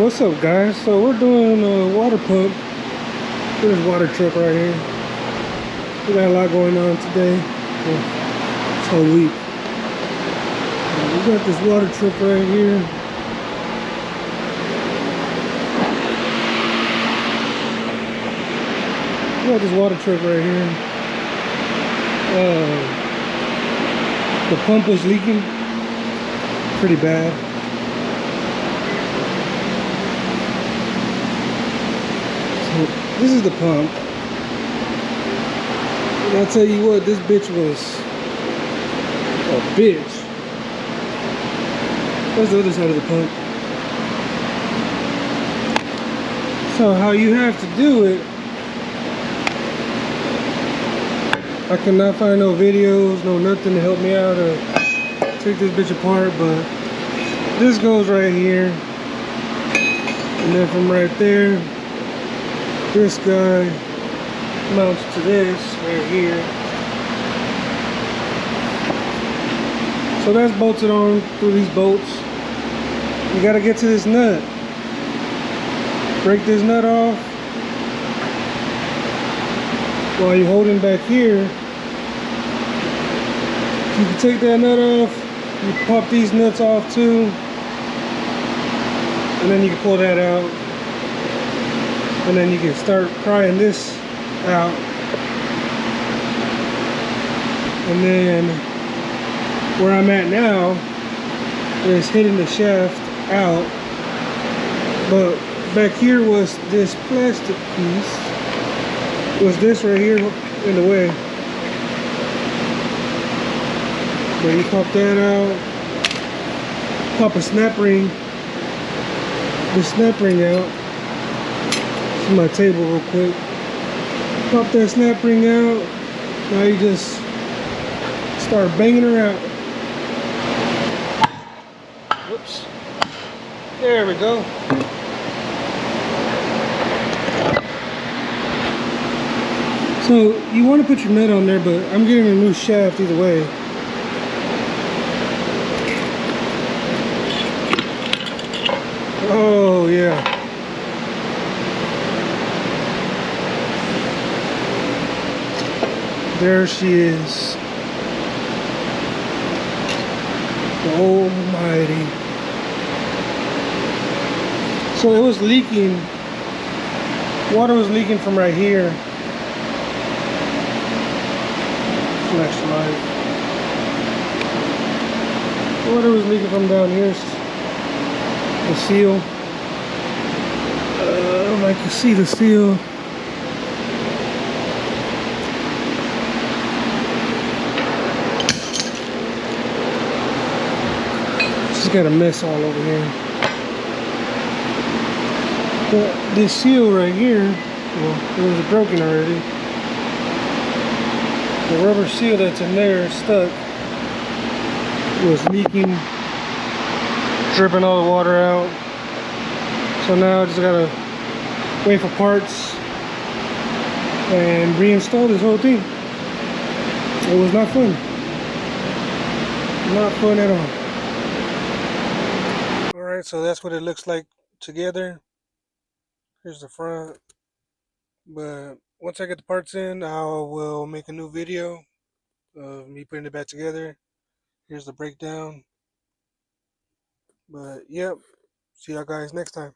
What's up, guys? So we're doing a water pump for this water truck right here. We got a lot going on today, this whole week. We got this water truck right here. We got this water truck right here. The pump was leaking pretty bad. This is the pump. And I'll tell you what, this bitch was a bitch. That's the other side of the pump. So how you have to do it, I cannot find no videos, no nothing to help me out to take this bitch apart, but this goes right here. And then from right there, this guy mounts to this right here. So that's bolted on through these bolts. You gotta get to this nut. Break this nut off. While you're holding back here, you can take that nut off. You pop these nuts off too. And then you can pull that out. And then you can start prying this out. And then where I'm at now is hitting the shaft out. But back here was this plastic piece. Was this right here in the way. So you pop that out. Pop a snap ring. The snap ring out. My table real quick. Pop that snap ring out. Now you just start banging her out. Whoops. There we go. So you want to put your nut on there, but I'm getting a new shaft either way. Oh yeah. There she is. The Almighty. So it was leaking. Water was leaking from right here. Flashlight. Water was leaking from down here. The seal. I can see the seal. Got a mess all over here. But this seal right here, well, it was broken already. The rubber seal that's in there stuck was leaking, dripping all the water out. So now I just gotta wait for parts and reinstall this whole thing. It was not fun. Not fun at all. Alright, so that's what it looks like together. Here's the front. But once I get the parts in, I will make a new video of me putting it back together. Here's the breakdown. But yep, see y'all guys next time.